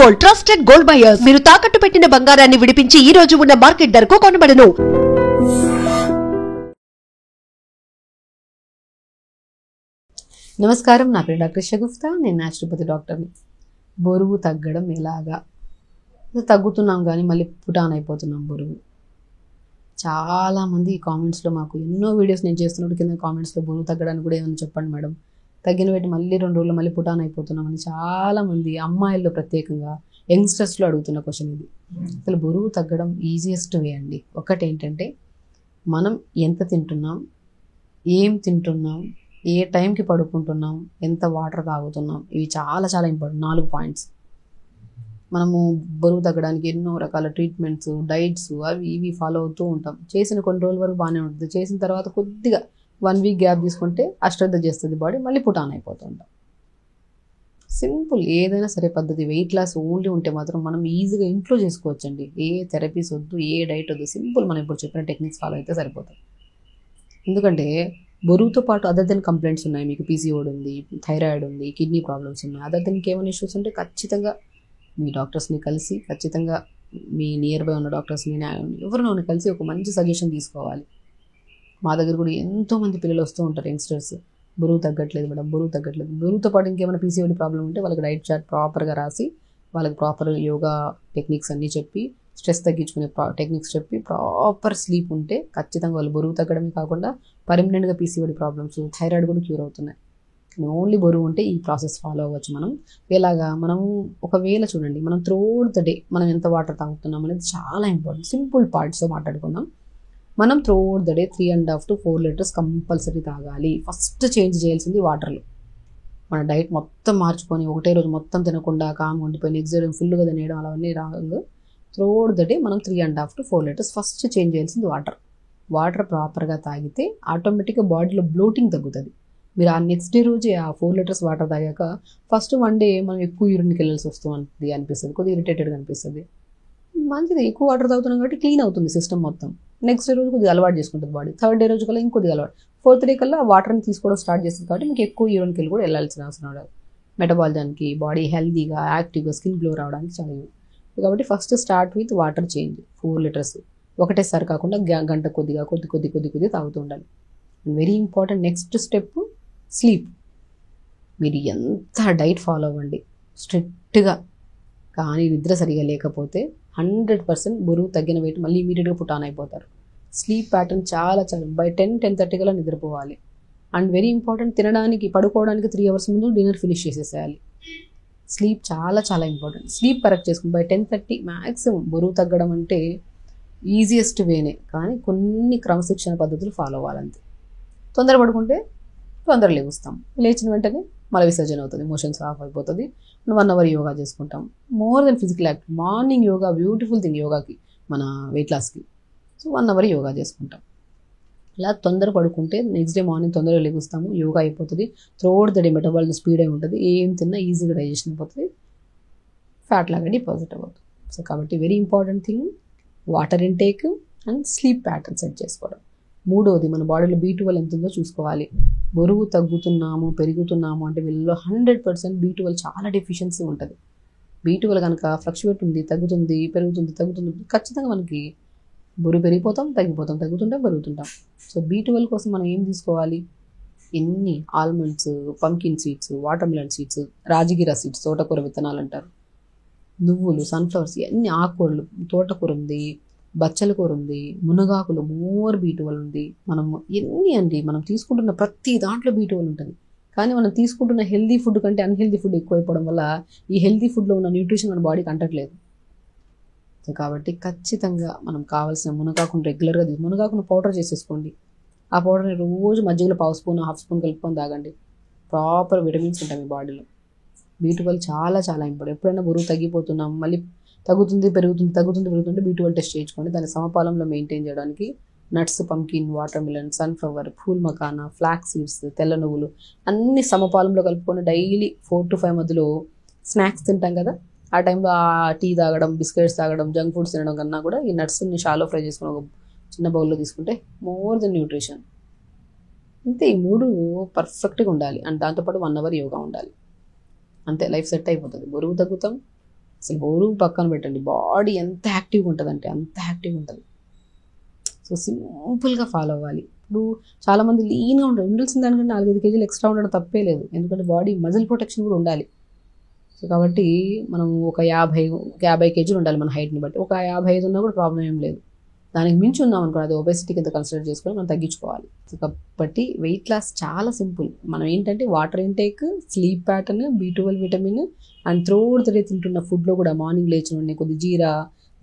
Gold trusted gold buyers. మీరు తాకట్టు పెట్టిన బంగారాన్ని విడిపించి ఈ రోజు ఉన్న మార్కెట్ ధరకు కొనబడును. నమస్కారం, నా పేరు డాక్టర్ షగుఫ్తా. నేను న్యాచురోపతి డాక్టర్ని. బరువు తగ్గడం ఎలాగా? తగ్గుతున్నాం కానీ మళ్ళీ పుటాన్ అయిపోతున్నాం బరువు. చాలామంది కామెంట్స్లో మాకు ఎన్నో వీడియోస్ నేను చేస్తున్నప్పుడు కింద కామెంట్స్లో బరువు తగ్గడానికి కూడా ఏమైనా చెప్పండి మేడం, తగ్గిన వెయిట్ మళ్ళీ 2 రోజులు మళ్ళీ పుటాన్ అయిపోతున్నామని చాలామంది అమ్మాయిల్లో ప్రత్యేకంగా యంగ్స్టర్స్లో అడుగుతున్న క్వశ్చన్ ఇది. అసలు బరువు తగ్గడం ఈజియెస్ట్ వే అండి. ఒకటి ఏంటంటే మనం ఎంత తింటున్నాం, ఏం తింటున్నాం, ఏ టైంకి పడుకుంటున్నాం, ఎంత వాటర్ తాగుతున్నాం, ఇవి చాలా చాలా ఇంపార్టెంట్. 4 పాయింట్స్. మనము బరువు తగ్గడానికి ఎన్నో రకాల ట్రీట్మెంట్స్, డైట్స్ అవి ఇవి ఫాలో అవుతూ ఉంటాం. చేసిన కొన్ని రోజుల వరకు బాగానే ఉంటుంది. చేసిన తర్వాత కొద్దిగా 1 వీక్ గ్యాప్ తీసుకుంటే అశ్రద్ధ చేస్తుంది బాడీ, మళ్ళీ పుటాన్ అయిపోతూ ఉంటాం. సింపుల్ ఏదైనా సరే పద్ధతి. వెయిట్ లాస్ ఓన్లీ ఉంటే మాత్రం మనం ఈజీగా ఇంట్లో చేసుకోవచ్చండి. ఏ థెరపీస్ వద్దు, ఏ డైట్ వద్దు. సింపుల్ మనం ఇప్పుడు చెప్పిన టెక్నిక్స్ ఫాలో అయితే సరిపోతుంది. ఎందుకంటే బరువుతో పాటు అదర్ దెన్ కంప్లైంట్స్ ఉన్నాయి. మీకు పీసీఓడి ఉంది, థైరాయిడ్ ఉంది, కిడ్నీ ప్రాబ్లమ్స్ ఉన్నాయి. అదర్ దెన్ ఇంకేమైనా ఇష్యూస్ ఉంటే ఖచ్చితంగా మీ డాక్టర్స్ని కలిసి, ఖచ్చితంగా మీ నియర్ బై ఉన్న డాక్టర్స్ని ఎవరినో కలిసి ఒక మంచి సజెషన్ తీసుకోవాలి. మా దగ్గర కూడా ఎంతోమంది పిల్లలు వస్తూ ఉంటారు, యంగ్స్టర్స్. బరువు తగ్గట్లేదు మేడం, బరువు తగ్గట్లేదు. బరువుతో పాటు ఇంకేమైనా పీసీఓడి ప్రాబ్లం ఉంటే వాళ్ళకి డైట్ చార్ట్ ప్రాపర్గా రాసి, వాళ్ళకి ప్రాపర్ యోగా టెక్నిక్స్ అన్నీ చెప్పి, స్ట్రెస్ తగ్గించుకునే టెక్నిక్స్ చెప్పి, ప్రాపర్ స్లీప్ ఉంటే ఖచ్చితంగా వాళ్ళు బరువు తగ్గడమే కాకుండా పర్మనెంట్గా పీసీఓడి ప్రాబ్లమ్స్, థైరాయిడ్ కూడా క్యూర్ అవుతున్నాయి. ఓన్లీ బరువు ఉంటే ఈ ప్రాసెస్ ఫాలో అవ్వచ్చు మనం. ఎలాగా? మనం ఒకవేళ చూడండి, మనం త్రూఅవుట్ ద డే మనం ఎంత వాటర్ తాగుతున్నాం అనేది చాలా ఇంపార్టెంట్. సింపుల్ పార్ట్స్తో మాట్లాడుకుందాం. మనం throughout the day 3.5 to 4 litres compulsory తాగాలి. ఫస్ట్ చేంజ్ చేయాల్సింది వాటర్లో. మన డైట్ మొత్తం మార్చుకొని ఒకటే రోజు మొత్తం తినకుండా కామ్గా ఉండిపోయి నెక్స్ట్ డే ఫుల్గా తినేయడం అలావన్నీ రాంగ్. త్రూఅవుట్ ద డే మనం 3.5 to 4 లీటర్స్ ఫస్ట్ చేంజ్ చేయాల్సింది వాటర్. వాటర్ ప్రాపర్గా తాగితే ఆటోమేటిక్గా బాడీలో బ్లోటింగ్ తగ్గుతుంది. మీరు ఆ నెక్స్ట్ డే రోజే ఆ 4 లీటర్స్ వాటర్ తాగాక ఫస్ట్ 1 డే మనం ఎక్కువ యూరిన్కి వెళ్ళాల్సి వస్తుంది అనిపిస్తుంది, కొద్దిగా ఇరిటేటెడ్గా అనిపిస్తుంది. మంచిది, ఎక్కువ వాటర్ తాగుతున్నాం కాబట్టి క్లీన్ అవుతుంది సిస్టమ్ మొత్తం. నెక్స్ట్ డే రోజు కొద్దిగా అలవాటు చేసుకుంటుంది బాడీ. 3rd డే రోజు కల్లా ఇంకొద్దిగా అలవాటు. 4th డే కల్లా ఆ వాటర్ని తీసుకోవడం స్టార్ట్ చేస్తుంది కాబట్టి మీకు ఎక్కువ యూరిన్కి వెళ్ళి కూడా వెళ్ళాల్సిన అవసరం ఉండదు. మెటబాలిజానికి, బాడీ హెల్తీగా, యాక్టివ్గా, స్కిన్ గ్లో రావడానికి చాలా యూజ్. కాబట్టి first start with water change. 4 litres ఒకటేసారి కాకుండా గంట కొద్దిగా కొద్ది తాగుతూ ఉండాలి. Very important next step sleep. మీరు ఎంత డైట్ ఫాలో అవ్వండి స్ట్రిక్ట్గా, కానీ నిద్ర సరిగా లేకపోతే 100% బరువు తగ్గిన వెయిట్ మళ్ళీ ఇమీడియట్గా పుటాన్ అయిపోతారు. స్లీప్ ప్యాటర్న్ చాలా బై 10-10:30 కల్లా నిద్రపోవాలి. అండ్ వెరీ ఇంపార్టెంట్, తినడానికి పడుకోవడానికి 3 hours ముందు డిన్నర్ ఫినిష్ చేసేసేయాలి. స్లీప్ చాలా చాలా ఇంపార్టెంట్. స్లీప్ కరెక్ట్ చేసుకుని బై 10:30 మ్యాక్సిమం. బరువు తగ్గడం అంటే ఈజియెస్ట్ వేనే, కానీ కొన్ని క్రమశిక్షణ పద్ధతులు ఫాలో అవ్వాలంతే. తొందర పడుకుంటే తొందర లేస్తాం, లేచిన వెంటనే మల విసర్జన అవుతుంది, మోషన్స్ ఆఫ్ అయిపోతుంది. 1 hour యోగా చేసుకుంటాం. More than physical activity. Morning yoga beautiful thing యోగాకి, మన వెయిట్ లాస్కి. సో 1 hour యోగా చేసుకుంటాం. ఇలా తొందర పడుకుంటే నెక్స్ట్ డే మార్నింగ్ తొందరగా లేస్తాము, యోగా అయిపోతుంది. Throughout the day metabolism speed అయి ఉంటుంది. ఏం తిన్నా ఈజీగా డైజెషన్ అయిపోతుంది, ఫ్యాట్ లాగా డిపాజిట్ అవ్వదు. సో కాబట్టి very important thing water intake and sleep pattern set చేసుకోవడం. 3వది మన బాడీలో B12 ఎంత ఉందో చూసుకోవాలి. బరువు తగ్గుతున్నాము, పెరుగుతున్నాము అంటే వీళ్ళలో 100% B12 చాలా డెఫిషియన్సీ ఉంటుంది. B12 కనుక ఫ్లక్చువేట్ ఉంది, తగ్గుతుంది, పెరుగుతుంది, ఖచ్చితంగా మనకి బరువు పెరిగిపోతాం, తగ్గుతుంటాం, పెరుగుతుంటాం. సో B12 కోసం మనం ఏం తీసుకోవాలి? ఎన్ని almonds, pumpkin seeds, watermelon seeds, rajgira seeds, తోటకూర విత్తనాలు అంటారు, నువ్వులు, సన్ఫ్లవర్స్, ఎన్ని ఆకుకూరలు, తోటకూర ఉంది, బచ్చల కూర ఉంది, మునగాకులు, మోర్ B12 ఉంది. మనం మనం తీసుకుంటున్న ప్రతి దాంట్లో B12 ఉంటుంది. కానీ మనం తీసుకుంటున్న హెల్దీ ఫుడ్ కంటే అన్హెల్దీ ఫుడ్ ఎక్కువైపోవడం వల్ల ఈ హెల్దీ ఫుడ్లో ఉన్న న్యూట్రిషన్ మన బాడీకి అంటట్లేదు. సో కాబట్టి ఖచ్చితంగా మనం కావాల్సిన మునగాకును రెగ్యులర్గా మునగాకును పౌడర్ చేసేసుకోండి. ఆ పౌడర్ని రోజు మజ్జిగలో 1 స్పూన్ 1/2 స్పూన్ కలుపుకొని తాగండి. ప్రాపర్ విటమిన్స్ ఉంటాయి మీ బాడీలో. B12 చాలా చాలా ఇంపార్టెంట్. ఎప్పుడైనా బరువు తగ్గిపోతున్నాం, మళ్ళీ తగ్గుతుంది పెరుగుతుంటే B12 టెస్ట్ చేయించుకోండి. దాన్ని సమపాలంలో మెయింటైన్ చేయడానికి nuts, pumpkin, watermelon, sunflower, phool makhana, flax seeds, తెల్ల నువ్వులు అన్ని సమపాలంలో కలుపుకొని డైలీ 4 to 5 మధ్యలో స్నాక్స్ తింటాం కదా, ఆ టైంలో ఆ టీ తాగడం, బిస్కెట్స్ తాగడం, జంక్ ఫుడ్స్ తినడం కన్నా కూడా ఈ నట్స్ని షాలో ఫ్రై చేసుకుని ఒక చిన్న బౌల్లో తీసుకుంటే మోర్ దెన్ న్యూట్రిషన్. అంతే, ఈ 3 పర్ఫెక్ట్గా ఉండాలి. అండ్ దాంతోపాటు 1 hour యోగా ఉండాలి. అంతే, లైఫ్ సెట్ అయిపోతుంది. బరువు తగ్గుతాం, అసలు బరువు పక్కన పెట్టండి, బాడీ ఎంత యాక్టివ్గా ఉంటుంది అంటే అంత యాక్టివ్గా ఉంటుంది. సో సింపుల్గా ఫాలో అవ్వాలి. ఇప్పుడు చాలామంది లీన్గా ఉండాల్సిన దానికంటే 4-5 కేజీలు ఎక్స్ట్రా ఉండడం తప్పే లేదు, ఎందుకంటే బాడీ మజిల్ ప్రొటెక్షన్ కూడా ఉండాలి. సో కాబట్టి మనం ఒక 50 కేజీలు ఉండాలి మన హైట్ని బట్టి. ఒక 55 ఉన్నా కూడా ప్రాబ్లం ఏం లేదు. దానికి మించి ఉందాం అనుకో, అది ఒబెసిటీ కింద కన్సిడర్ చేసుకొని మనం తగ్గించుకోవాలి. సో కాబట్టి వెయిట్ లాస్ చాలా సింపుల్. మనం ఏంటంటే water intake, sleep pattern, B12 vitamin and throughout the day తింటున్న ఫుడ్లో కూడా మార్నింగ్ లేచిన వెంటనే కొద్ది జీరా,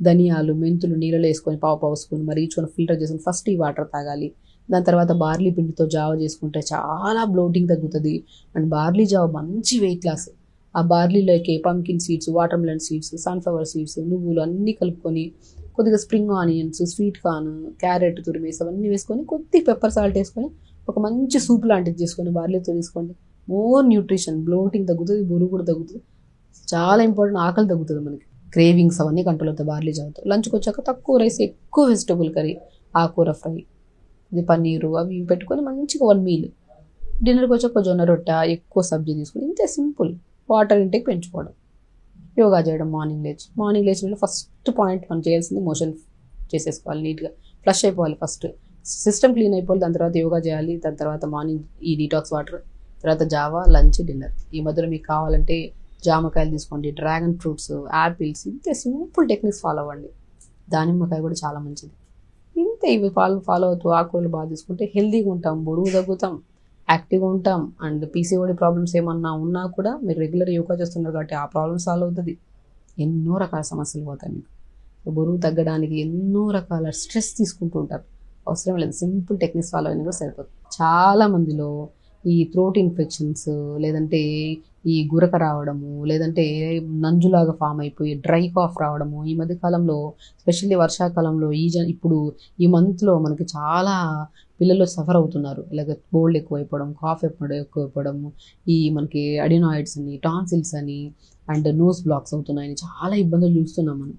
ధనియాలు, మెంతులు నీళ్ళలో వేసుకొని పావు స్పూన్ మరిగించుకొని ఫిల్టర్ చేసుకొని ఫస్ట్ ఈ వాటర్ తాగాలి. దాని తర్వాత బార్లీ పిండితో జావ చేసుకుంటే చాలా బ్లోటింగ్ తగ్గుతుంది. అండ్ బార్లీ జావ మంచి వెయిట్ లాస్. ఆ బార్లీలోకి pumpkin seeds, watermelon seeds, sunflower seeds, నువ్వులు అన్నీ కలుపుకొని కొద్దిగా spring onions, sweet corn, carrot తురిమేసి అవన్నీ వేసుకొని కొద్దిగా పెప్పర్ సాల్ట్ వేసుకొని ఒక మంచి సూప్ లాంటిది చేసుకొని బార్లీతో తీసుకోండి. మోర్ న్యూట్రిషన్, బ్లోటింగ్ తగ్గుతుంది, బరువు కూడా తగ్గుతుంది. చాలా ఇంపార్టెంట్, ఆకలి తగ్గుతుంది మనకి. క్రేవింగ్స్ అవన్నీ కంట్రోల్ అవుతాయి బార్లీ జావతో. లంచ్కి వచ్చాక తక్కువ రైస్, ఎక్కువ వెజిటబుల్ కర్రీ, ఆకుకూర ఫ్రై, ఇది పన్నీరు అవి పెట్టుకొని మంచిగా 1 మీల్. డిన్నర్కి వచ్చాక జొన్న రొట్టె, ఎక్కువ సబ్జీ తీసుకొని, ఇంతే సింపుల్. వాటర్ ఇంటేక్ పెంచుకోవడం, యోగా చేయడం మార్నింగ్ లేచి ఫస్ట్ పాయింట్ మనం చేయాల్సింది మోషన్ చేసేసుకోవాలి, నీట్గా ఫ్లష్ అయిపోవాలి. ఫస్ట్ సిస్టమ్ క్లీన్ అయిపోవాలి, దాని తర్వాత యోగా చేయాలి, దాని తర్వాత మార్నింగ్ ఈ డీటాక్స్ వాటర్, తర్వాత జావా, లంచ్, డిన్నర్. ఈ మధ్యలో మీకు కావాలంటే జామకాయలు తీసుకోండి, డ్రాగన్ ఫ్రూట్స్, యాపిల్స్, ఇంతే సింపుల్ టెక్నిక్స్ ఫాలో అవ్వండి. దానిమ్మకాయ కూడా చాలా మంచిది. ఇంతే ఇవి ఫాలో అవుతూ ఆకుకూరలు బాగా తీసుకుంటే హెల్తీగా ఉంటాం, బరువు తగ్గుతాం, యాక్టివ్గా ఉంటాం. అండ్ PCOD ప్రాబ్లమ్స్ ఏమన్నా ఉన్నా కూడా మీరు రెగ్యులర్ యోగా చేస్తున్నారు కాబట్టి ఆ ప్రాబ్లమ్ సాల్వ్ అవుతుంది. ఎన్నో రకాల సమస్యలు పోతాయి మీకు. బరువు తగ్గడానికి ఎన్నో రకాల స్ట్రెస్ తీసుకుంటూ ఉంటారు, అవసరం లేదు, సింపుల్ టెక్నిక్స్ ఫాలో అయినా కూడా సరిపోతుంది. చాలా మందిలో ఈ థ్రోట్ ఇన్ఫెక్షన్స్, లేదంటే ఈ గురక రావడము, లేదంటే నంజులాగా ఫామ్ అయిపోయి డ్రై కాఫ్ రావడము, ఈ మధ్యకాలంలో స్పెషల్లీ వర్షాకాలంలో ఇప్పుడు ఈ మంత్లో మనకి చాలా పిల్లలు సఫర్ అవుతున్నారు. ఇలాగ కోల్డ్ ఎక్కువైపోవడం, కాఫ్ ఎక్కువైపోవడము, ఈ మనకి అడినాయిడ్స్ అని, టాన్సిల్స్ అని అండ్ నోస్ బ్లాక్స్ అవుతున్నాయని చాలా ఇబ్బందులు చూస్తున్నాం మనం.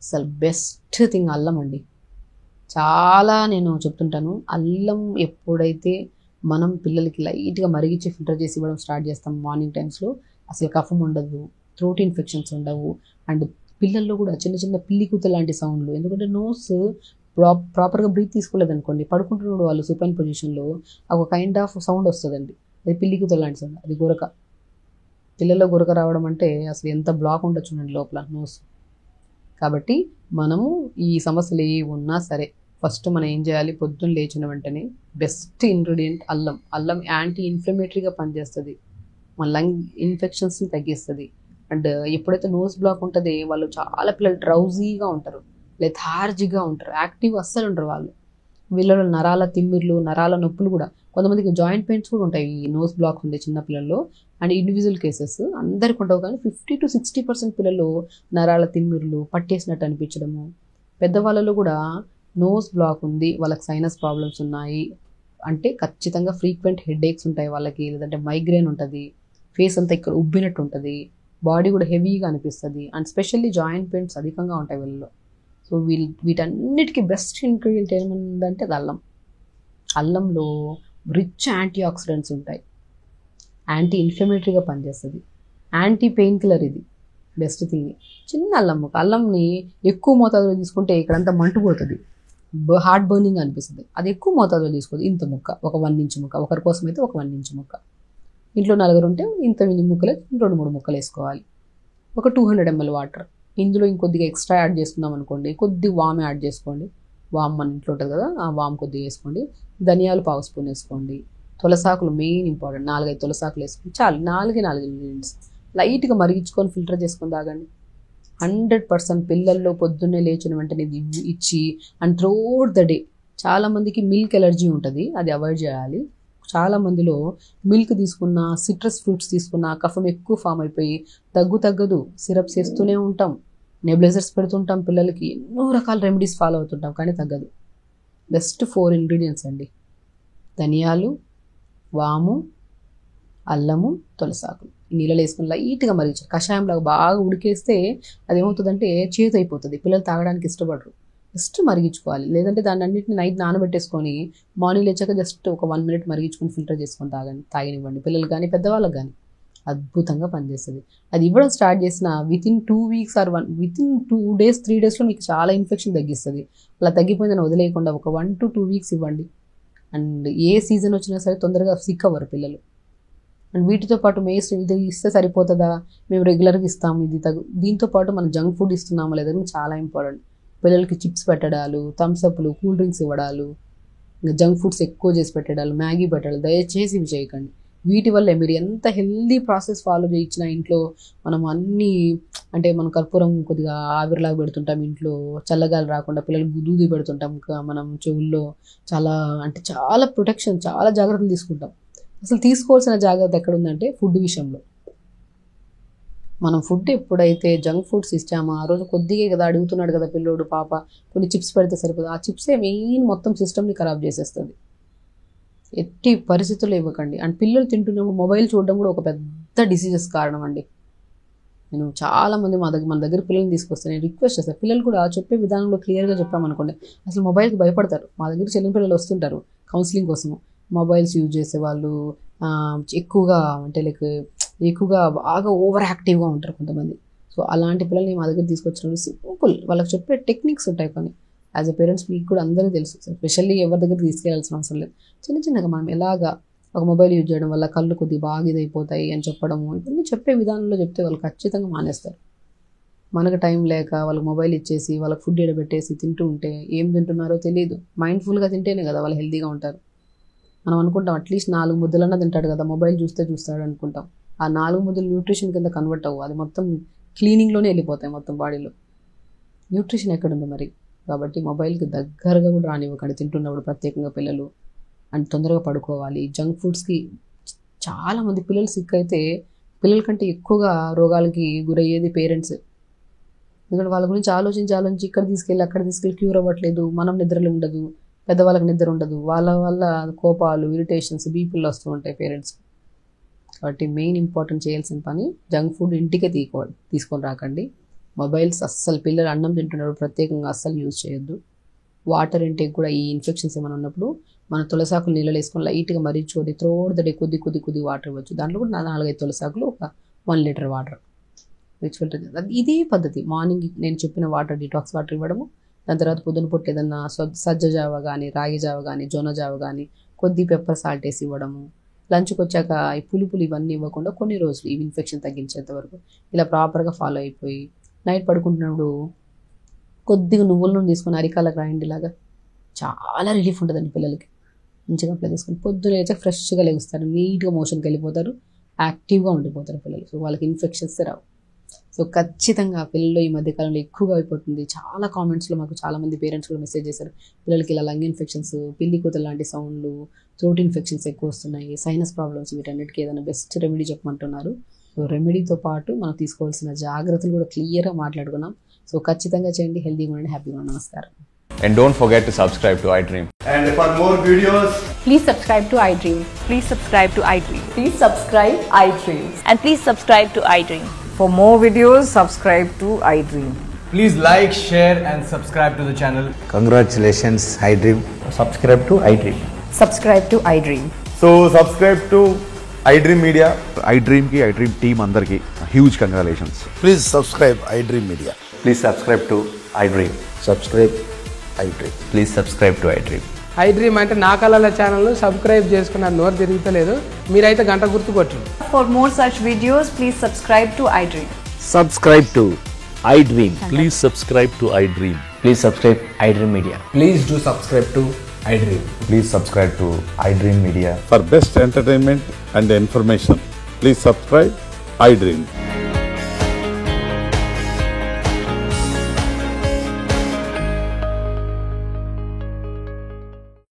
అసలు బెస్ట్ థింగ్ అల్లం అండి. చాలా నేను చెప్తుంటాను, అల్లం ఎప్పుడైతే మనం పిల్లలకి లైట్గా మరిగించి ఫిల్టర్ చేసి ఇవ్వడం స్టార్ట్ చేస్తాం మార్నింగ్ టైమ్స్లో, అసలు కఫం ఉండదు, థ్రోట్ ఇన్ఫెక్షన్స్ ఉండవు. అండ్ పిల్లల్లో కూడా చిన్న చిన్న పిల్లి కూత లాంటి సౌండ్లు, ఎందుకంటే నోస్ ప్రాపర్గా బ్రీత్ తీసుకోలేదు అనుకోండి, పడుకుంటున్నాడు వాళ్ళు సుపైన్ పొజిషన్లో ఒక కైండ్ ఆఫ్ సౌండ్ వస్తుందండి, అది పిల్లి కూత లాంటి సౌండ్, అది గురక. పిల్లల్లో గురక రావడం అంటే అసలు ఎంత బ్లాక్ ఉండొచ్చునండి లోపల నోస్. కాబట్టి మనము ఈ సమస్యలు ఏ ఉన్నా సరే ఫస్ట్ మనం ఏం చేయాలి, పొద్దున్న లేచిన వెంటనే బెస్ట్ ఇంగ్రీడియంట్ అల్లం. అల్లం యాంటీ ఇన్ఫ్లమేటరీగా పనిచేస్తుంది, మన లంగ్ ఇన్ఫెక్షన్స్ని తగ్గిస్తుంది. అండ్ ఎప్పుడైతే నోస్ బ్లాక్ ఉంటుందో వాళ్ళు చాలా పిల్లలు డ్రౌజీగా ఉంటారు, లెథార్జీగా ఉంటారు, యాక్టివ్ అస్సలు ఉంటారు వాళ్ళు. వీళ్ళలో నరాల తిమ్మిర్లు, నరాల నొప్పులు కూడా, కొంతమందికి జాయింట్ పెయిన్స్ కూడా ఉంటాయి ఈ నోస్ బ్లాక్ ఉండే చిన్నపిల్లల్లో. అండ్ ఇండివిజువల్ కేసెస్ అందరికి ఉండవు, కానీ 50 to 60% పిల్లలు నరాల తిమ్మిర్లు, పట్టేసినట్టు అనిపించడము. పెద్దవాళ్ళలో కూడా నోస్ బ్లాక్ ఉంది, వాళ్ళకి సైనస్ ప్రాబ్లమ్స్ ఉన్నాయి అంటే ఖచ్చితంగా ఫ్రీక్వెంట్ హెడేక్స్ ఉంటాయి వాళ్ళకి, లేదంటే మైగ్రేన్ ఉంటుంది, ఫేస్ అంతా ఇక్కడ ఉబ్బినట్టు ఉంటుంది, బాడీ కూడా హెవీగా అనిపిస్తుంది. అండ్ స్పెషల్లీ జాయింట్ పెయిన్స్ అధికంగా ఉంటాయి వీళ్ళలో. సో వీటన్నిటికీ బెస్ట్ ఇంగ్రీడియంట్ ఏముందంటే అది అల్లం. అల్లంలో రిచ్ యాంటీ ఆక్సిడెంట్స్ ఉంటాయి, యాంటీ ఇన్ఫ్లమేటరీగా పనిచేస్తుంది, యాంటీ పెయిన్ కిల్లర్. ఇది బెస్ట్ థింగ్. చిన్న అల్లం ముక్క, అల్లంని ఎక్కువ మోతాదులో తీసుకుంటే ఇక్కడంతా మంటుపోతుంది, హార్ట్ బర్నింగ్ అనిపిస్తుంది. అది ఎక్కువ మోతాదులో తీసుకోదు, ఇంత ముక్క, ఒక 1 ఇంచ్ ముక్క, ఒకరి కోసం అయితే ఒక 1 ఇంచ్ ముక్క. ఇంట్లో 4 ఉంటే ఇంత ముక్కలే 2-3 ముక్కలు వేసుకోవాలి. ఒక 200 ml వాటర్, ఇందులో ఇంకొద్దిగా ఎక్స్ట్రా యాడ్ చేసుకుందాం అనుకోండి, కొద్దిగా వామ్ యాడ్ చేసుకోండి. వామ్ మన ఇంట్లో ఉంటుంది కదా, ఆ వామ్ కొద్దిగా వేసుకోండి. ధనియాలు 1/2 స్పూన్ వేసుకోండి. తులసాకులు మెయిన్ ఇంపార్టెంట్, 4-5 తులసాకులు వేసుకొని చాలు. 4 ఇంగ్రీడియంట్స్ లైట్గా మరిగించుకొని ఫిల్టర్ చేసుకొని తాగండి. 100% పిల్లల్లో పొద్దున్నే లేచిన వెంటనే ఇది ఇచ్చి అండ్ త్రూఅవుట్ ద డే. చాలామందికి మిల్క్ ఎలర్జీ ఉంటుంది, అది అవాయిడ్ చేయాలి. చాలామందిలో మిల్క్ తీసుకున్న, సిట్రస్ ఫ్రూట్స్ తీసుకున్న కఫం ఎక్కువ ఫామ్ అయిపోయి తగ్గదు. సిరప్స్ వేస్తూనే ఉంటాం, నెబులైజర్స్ పెడుతుంటాం పిల్లలకి, ఎన్నో రకాల రెమెడీస్ ఫాలో అవుతుంటాం కానీ తగ్గదు. బెస్ట్ 4 ఇంగ్రీడియంట్స్ అండి: ధనియాలు, వాము, అల్లము, తులసాకులు. నీళ్ళలో వేసుకుని లైట్గా మరిగించాలి, కషాయంలాగా బాగా ఉడికేస్తే అది ఏమవుతుందంటే చేదు అయిపోతుంది, పిల్లలు తాగడానికి ఇష్టపడరు. జస్ట్ మరిగించుకోవాలి, లేదంటే దాన్ని అన్నింటిని నైట్ నానబెట్టేసుకొని మార్నింగ్ లేచాక జస్ట్ ఒక 1 minute మరిగించుకొని ఫిల్టర్ చేసుకొని తాగనివ్వండి పిల్లలు కానీ పెద్దవాళ్ళకి కానీ. అద్భుతంగా పనిచేస్తుంది. అది ఇవ్వడం స్టార్ట్ చేసిన within 2 weeks or within 2 days 3 daysలో మీకు చాలా ఇన్ఫెక్షన్ తగ్గిస్తుంది. అలా తగ్గిపోయిందని వదిలేయకుండా ఒక 1 to 2 weeks ఇవ్వండి. అండ్ ఏ సీజన్ వచ్చినా సరే తొందరగా సిక్ అవ్వరు పిల్లలు. అండ్ వీటితో పాటు ఇది ఇస్తే సరిపోతుందా, మేము రెగ్యులర్గా ఇస్తాము ఇది దీంతో పాటు మనం జంక్ ఫుడ్ ఇస్తున్నామా లేదా చాలా ఇంపార్టెంట్. పిల్లలకి చిప్స్ పెట్టడాలు, థమ్స్అప్లు, కూల్ డ్రింక్స్ ఇవ్వడాలు, ఇంకా జంక్ ఫుడ్స్ ఎక్కువ చేసి పెట్టడాలు, మ్యాగీ పెట్టడాలు దయచేసి ఇవి చేయకండి. వీటి వల్లే మీరు ఎంత హెల్దీ ప్రాసెస్ ఫాలో చేయించినా ఇంట్లో మనం అన్నీ అంటే మనం కర్పూరం కొద్దిగా ఆవిరిలాగా పెడుతుంటాం, ఇంట్లో చల్లగాలి రాకుండా పిల్లలకు దూది పెడుతుంటాం, మనం చెవుల్లో చాలా ప్రొటెక్షన్, చాలా జాగ్రత్తలు తీసుకుంటాం. అసలు తీసుకోవాల్సిన జాగ్రత్త ఎక్కడ ఉందంటే ఫుడ్ విషయంలో. మనం ఫుడ్ ఎప్పుడైతే జంక్ ఫుడ్స్ ఇచ్చామో ఆ రోజు కొద్దిగా కదా అడుగుతున్నాడు కదా పిల్లోడు పాప, కొన్ని చిప్స్ పెడితే సరిపోదు. ఆ చిప్సే మెయిన్ మొత్తం సిస్టమ్ని ఖరాబ్ చేసేస్తుంది. ఎట్టి పరిస్థితుల్లో ఇవ్వకండి. అండ్ పిల్లలు తింటున్నప్పుడు మొబైల్ చూడడం కూడా ఒక పెద్ద డిసీజెస్ కారణం అండి. నేను చాలామంది మన దగ్గర పిల్లల్ని తీసుకొస్తే నేను రిక్వెస్ట్ చేస్తాను, పిల్లలు కూడా చెప్పే విధానంలో క్లియర్గా చెప్పామనుకోండి అసలు మొబైల్కి భయపడతారు. మా దగ్గర చిన్న పిల్లలు వస్తుంటారు కౌన్సిలింగ్ కోసము, మొబైల్స్ యూజ్ చేసేవాళ్ళు ఎక్కువగా బాగా ఓవర్ యాక్టివ్గా ఉంటారు కొంతమంది. సో అలాంటి పిల్లల్ని మా దగ్గర తీసుకొచ్చినప్పుడు సింపుల్ వాళ్ళకి చెప్పే టెక్నిక్స్ ఉంటాయి కొన్ని. యాజ్ అ పేరెంట్స్ మీకు కూడా అందరికీ తెలుసు, స్పెషల్లీ ఎవరి దగ్గర తీసుకెళ్లాల్సిన అవసరం లేదు. చిన్నగా మనం ఎలాగా ఒక మొబైల్ యూజ్ చేయడం వల్ల కళ్ళు కొద్దిగా బాగా ఇదైపోతాయి అని చెప్పడము, ఇవన్నీ చెప్పే విధానంలో చెప్తే వాళ్ళు ఖచ్చితంగా మానేస్తారు. మనకు టైం లేక వాళ్ళకి మొబైల్ ఇచ్చేసి వాళ్ళకి ఫుడ్ ఎడబెట్టేసి తింటూ ఉంటే ఏం తింటున్నారో తెలియదు. మైండ్ఫుల్గా తింటేనే కదా వాళ్ళు హెల్తీగా ఉంటారు. మనం అనుకుంటాం అట్లీస్ట్ 4 ముద్దలన్నా తింటాడు కదా, మొబైల్ చూస్తాడు అనుకుంటాం. ఆ 4 ముద్దలు న్యూట్రిషన్ కింద కన్వర్ట్ అవ్వు, అది మొత్తం క్లీనింగ్లోనే వెళ్ళిపోతాయి మొత్తం బాడీలో. న్యూట్రిషన్ ఎక్కడుంది మరి? కాబట్టి మొబైల్కి దగ్గరగా కూడా రానివ్వకండి తింటున్నప్పుడు, ప్రత్యేకంగా పిల్లలు. అండ్ తొందరగా పడుకోవాలి. జంక్ ఫుడ్స్కి చాలామంది పిల్లలు సిక్ అయితే పిల్లల కంటే ఎక్కువగా రోగాలకి గురయ్యేది పేరెంట్స్. ఎందుకంటే వాళ్ళ గురించి ఆలోచించి ఇక్కడ తీసుకెళ్ళి అక్కడ తీసుకెళ్ళి క్యూర్ అవ్వట్లేదు, మనం నిద్రలు ఉండదు, పెద్దవాళ్ళకి నిద్ర ఉండదు, వాళ్ళ వల్ల కోపాలు, ఇరిటేషన్స్, బీపీలు వస్తూ ఉంటాయి పేరెంట్స్కి. కాబట్టి మెయిన్ ఇంపార్టెంట్ చేయాల్సిన పని జంక్ ఫుడ్ ఇంటికే తీసుకొని రాకండి. మొబైల్స్ అస్సలు పిల్లలు అన్నం తింటున్నప్పుడు ప్రత్యేకంగా అస్సలు యూజ్ చేయొద్దు. వాటర్ ఇంటేక్ కూడా ఈ ఇన్ఫెక్షన్స్ ఏమైనా ఉన్నప్పుడు మన తులసాకులు నీళ్ళు వేసుకొని లైట్గా మరించుకొని త్రోడ్ ద డే కొద్ది వాటర్ ఇవ్వచ్చు. దాంట్లో కూడా 4-5 తులసాకులు, ఒక 1 liter వాటర్ రిచ్ ఫిల్టర్. ఇదే పద్ధతి. మార్నింగ్ నేను చెప్పిన వాటర్, డిటాక్స్ వాటర్ ఇవ్వడము, దాని తర్వాత పొద్దున పొట్టు ఏదన్నా సజ్జ జావ కానీ, రాగి జావ కానీ, జొన్న జావ కానీ, కొద్ది పెప్పర్ సాల్ట్ వేసి ఇవ్వడము. లంచ్కి వచ్చాక ఈ పులుపులు ఇవన్నీ ఇవ్వకుండా కొన్ని రోజులు ఈ ఇన్ఫెక్షన్ తగ్గించేంత వరకు ఇలా ప్రాపర్గా ఫాలో అయిపోయి నైట్ పడుకుంటున్నప్పుడు కొద్దిగా నువ్వుల నూనె తీసుకొని అరికాలకు రాయండి. ఇలాగా చాలా రిలీఫ్ ఉంటుందండి పిల్లలకి. మంచిగా అప్లై చేసుకొని పొద్దున లేచాక ఫ్రెష్గా లెగుస్తారు, నీట్గా మోషన్కి వెళ్ళిపోతారు, యాక్టివ్గా ఉండిపోతారు పిల్లలు. సో వాళ్ళకి ఇన్ఫెక్షన్స్ రావు. సో ఖచ్చితంగా పిల్లలు ఈ మధ్యకాలంలో ఎక్కువగా అయిపోతుంది. చాలా కామెంట్స్లో మాకు చాలామంది పేరెంట్స్ కూడా మెసేజ్ చేశారు, పిల్లలకి ఇలా లంగ్ ఇన్ఫెక్షన్స్, పిల్లి కూతురు లాంటి సౌండ్లు, థ్రోట్ ఇన్ఫెక్షన్స్ ఎక్కువ వస్తున్నాయి, సైనస్ ప్రాబ్లమ్స్, వీటన్నిటికీ ఏదైనా బెస్ట్ రెమెడీ చెప్పమంటున్నారు. సో రెమెడీతో పాటు మనం తీసుకోవాల్సిన జాగ్రత్తలు కూడా క్లియర్గా మాట్లాడుకున్నాం. సో ఖచ్చితంగా చేయండి, హెల్తీగా ఉండండి, హ్యాపీగా ఉండండి. నమస్కారం. And don't forget to subscribe to iDream. And for more videos, please subscribe to iDream. Please subscribe to iDream. Please subscribe iDream. And please subscribe to iDream. For more videos, subscribe to iDream. please like, share and subscribe to the channel. Congratulations, iDream. Subscribe to iDream. Subscribe to iDream. So subscribe to iDream Media. iDream ki iDream team andarki huge congratulations. Please subscribe iDream Media. Please subscribe to iDream. Subscribe iDream. Please subscribe to iDream. iDream అంటే నా కళల channel subscribe చేసుకున్న నోరు తిరుగుతలేదు, మీరైతే గంట గుర్తు కొట్టండి. For more such videos, please subscribe to iDream. Subscribe to iDream. Please subscribe to iDream. Please subscribe iDream Media. Please do subscribe to iDream. Please subscribe to iDream Media. For best entertainment and information, please subscribe iDream.